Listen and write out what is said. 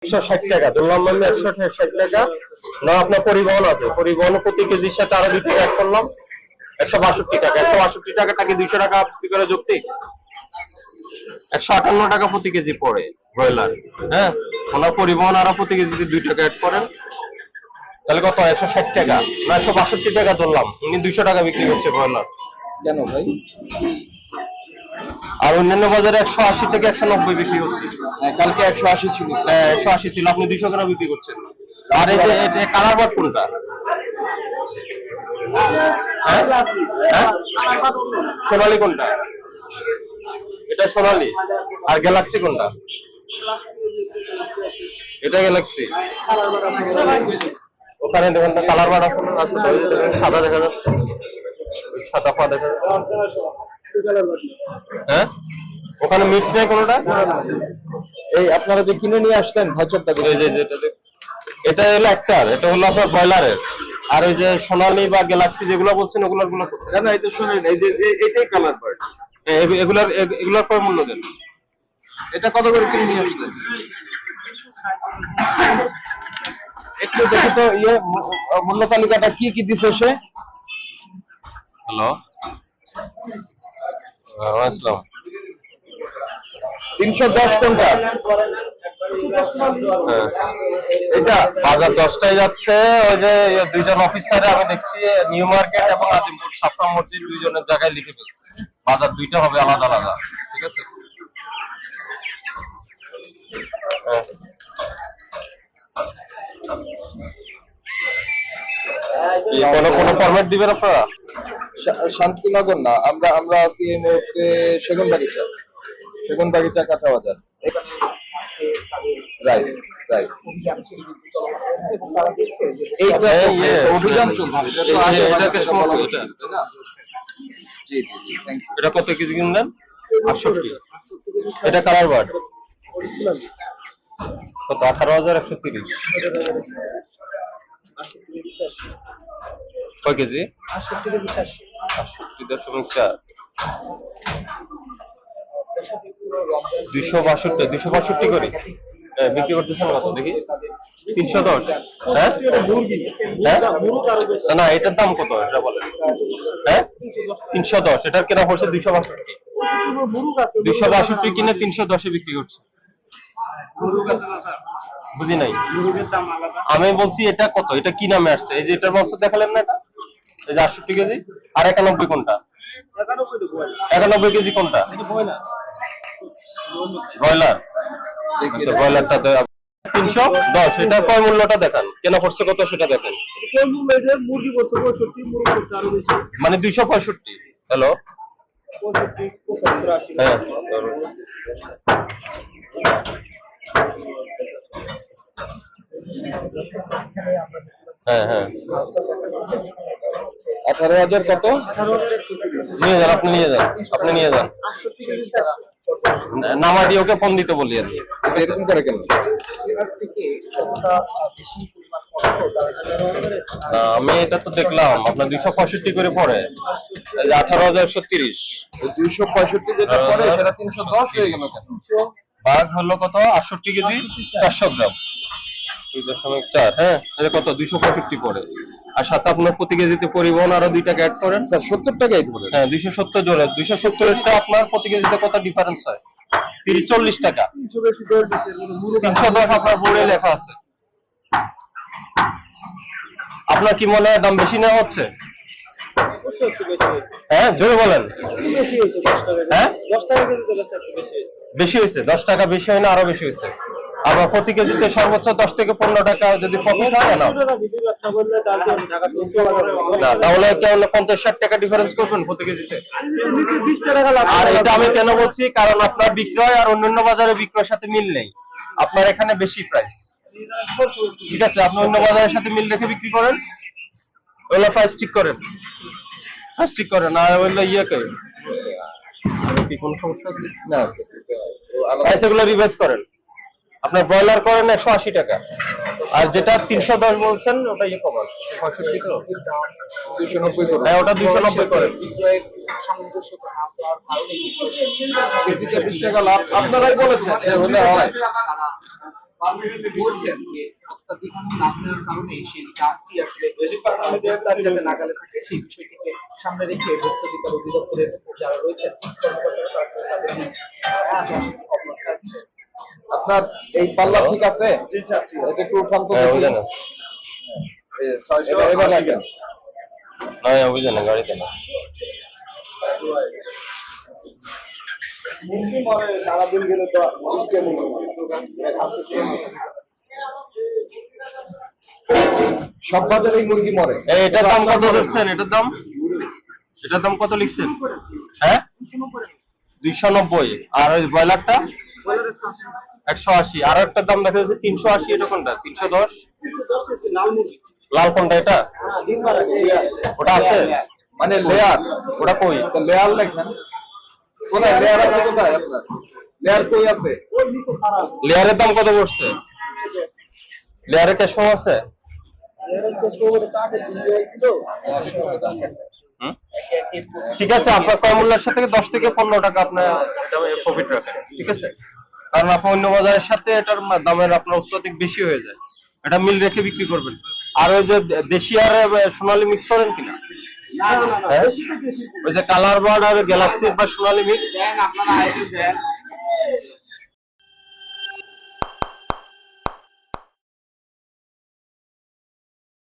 160 টাকা ধরলাম, আমি 160 টাকা না। আপনার পরিবহন আছে, পরিবহন প্রতি কেজির সাথে আরো 2 টাকা অ্যাড করলাম, 162 টাকা। 162 টাকাকে 200 টাকা কি করে যুক্তি, 158 টাকা প্রতি কেজি পড়ে ব্রয়লার। হ্যাঁ, ওনার পরিবহন আরো প্রতি কেজিতে 2 টাকা অ্যাড করেন, তাহলে কত, 160 টাকা না 162 টাকা ধরলাম, উনি 200 টাকা বিক্রি করছে ব্রয়লার। কেন ভাই? আর অন্যান্য বাজারে 180 থেকে 190 বিক্রি হচ্ছে। কালকে 180 ছিল। হ্যাঁ 180 ছিল, আপনি 200 কেন বিক্রি করছেন? আর এই যে এটা কালার বাট কোনটা? হ্যাঁ সোনালী কোনটা? এটা সোনালী। আর গ্যালাক্সি কোনটা? এটা গ্যালাক্সি। ওখানে দেখুন কালার বাট আছে না, আছে সাদা দেখা যাচ্ছে, সাদা পা দেখা যাচ্ছে। হ্যাঁ ওখানে মিক্স নেই কোনটা? এই আপনারা যে কিনে নিয়ে আসছেন ভাজরটা, এই যে এটা হলো একটার, এটা হলো আপনার ব্রয়লারের। আর ওই যে সোনালী বা গ্যালাক্সি যেগুলো বলছেন ওগুলোর না এটা শুনেন, এই যে এটাই কালার বার্ড, এগুলোর পর মূল্য দেন। এটা কত করে কিনে নিয়ে আসছেন? একটু দেখি তো মূল্য তালিকাটা কি কি দিছে সে। হ্যালো, আসসালাম। 310 কোনটা? এটা বাজার 10টায় যাচ্ছে। ওই যে দুইজন অফিসারে আমি দেখছি নিউ মার্কেট এবং আজিমপুর সাফা মসজিদ দুইজনের জায়গায় লিখে ফেলছে, বাজার দুইটা হবে আলাদা আলাদা। ঠিক আছে, কোনো ফরম্যাট দিবেন আপনারা? শান্তিনগর না, আমরা আছি এই মুহূর্তে সেগুন বাগিচা কাঁচা বাজার। রাইট রাইট, অভিযান চলছে। এটা কত কেজি কিনলেন? 68। এটা কালার বার্ড কত? 18,130। কয় কেজি? 68.4। 262 করি বিক্রি করতেছেন কত দেখি? 310। হ্যাঁ না এটার দাম কত এটা বলেন? হ্যাঁ 310, এটার কেনা পড়ছে 262। 262 কিনে 310 এ বিক্রি করছে। বুঝি নাই, আমি বলছি এটা কত, এটা কি নামে আসছে? এই যে এটার বছর দেখালেন না, এটা এই যে 68 কেজি। আর 91 কোনটা? 91 কেজি কোনটা? ব্রয়লার। আচ্ছা ব্রয়লারটা 310। এটা কয় মূল্যটা দেখান, কেনা পড়ছে কত সেটা দেখেন। মানে 265। হ্যালো, হ্যাঁ হ্যাঁ হ্যাঁ 18,000 কত? নিয়ে যান, আপনি নিয়ে যান, আপনি নিয়ে যান। নামাডি ওকে ফোন দিতে বলি আর কি। এরকম করে কেন? আমি এটা তো দেখলাম আপনার 265 করে পড়ে, 18,130। 265 যেটা পড়ে সেটা 310 হয়ে গেল কেন? ভাগ হলো কত? 68 কেজি 400 গ্রাম, 2.4। হ্যাঁ এটা কত? 265 পড়ে। আর সাথে আপনার প্রতি কেজিতে পরিবহন আরো 2 টাকা অ্যাড করেন, স্যার 70 টাকাই ধরে। হ্যাঁ 270 জোড়া। 270 আপনার প্রতি কেজিতে কত ডিফারেন্স হয়? 40 টাকা। 310 আপনার বোর্ডে লেখা আছে। আপনার কি মনে হয় দাম বেশি নেওয়া হচ্ছে? হ্যাঁ জোরে বলেন। হ্যাঁ বেশি হয়েছে, 10 টাকা বেশি হয় না, আরো বেশি হয়েছে। আবার প্রতি কেজিতে সর্বোচ্চ 10 থেকে 15 টাকা যদি প্রফিট হয় না, তাহলে কেমন 50-60 টাকা ডিফারেন্স করবেন প্রতি কেজিতে। আর এটা আমি কেন বলছি, কারণ আপনার বিক্রয় আর অন্যান্য বাজারে বিক্রয়ের সাথে মিল নেই, আপনার এখানে বেশি প্রাইস। ঠিক আছে, আপনি অন্য বাজারের সাথে মিল রেখে বিক্রি করেন, ওগুলো প্রাইস ঠিক করেন, প্রাইস ঠিক করেন। আর ওগুলো ইয়ে করেন, কি কোনো সমস্যা আছে না? প্রাইস এগুলো রিভাইজ করেন। আপনার ব্রয়লার করেন 180 টাকা, আর যেটা 310 বলছেন ওটা ইয়ে কমান 65 তো 290 করে। হ্যাঁ ওটা 290 করেন। কেজিতে 20 টাকা লাভ আপনারাই বলেছেন, এ হলে হয়। বলছেন যে অত্যাধিক দাম নেওয়ার কারণে সেই দামটি আসলে ভোক্তার যাতে নাগালে থাকে সেই বিষয়টিকে সামনে রেখে ভোক্তাধিকার অধিদপ্তরের যারা রয়েছেন কর্মকর্তারা তাদের অবস্থা আছে। আপনার এই পাল্লা ঠিক আছে? এটা একটু উঠান তো হ্যাঁ দেখি। অভিযান আছে। এবার রাখেন। না অভিযানে গাড়িতে না। সারাদিন গেলে তো সব বাজারেই মুরগি মরে। এটার দাম কত ধরছেন? এটার দাম কত লিখছেন? হ্যাঁ 290। আর ওই ব্রয়লারটা 180। আর একটা দাম দেখা যাচ্ছে 380। এটা কোনটা? 310। লাল কোনটা এটা? ওটা আছে মানে লেয়ার, ওটা কই? লেয়ার লেখেন কোথায়? লেয়ার আছে কোথায় আপনার? লেয়ার কই আছে? লেয়ারের দাম কত পড়ছে? লেয়ারের ক্যাশ ফর্ম আছে? হুম? ঠিক আছে, আপনার ক্রয় মূল্যের সাথে 10 থেকে 15 টাকা আপনার প্রফিট রাখছেন, ঠিক আছে? কারণ আপনি অন্য বাজারের সাথে এটার দামের আপনার অত্যধিক বেশি হয়ে যায়। এটা মিল রেখে বিক্রি করবেন। আর ওই যে দেশি আর সোনালী মিক্স করেন কিনা? হ্যাঁ? ওই যে কালার বার্ড আর গ্যালাক্সি বা সোনালী মিক্স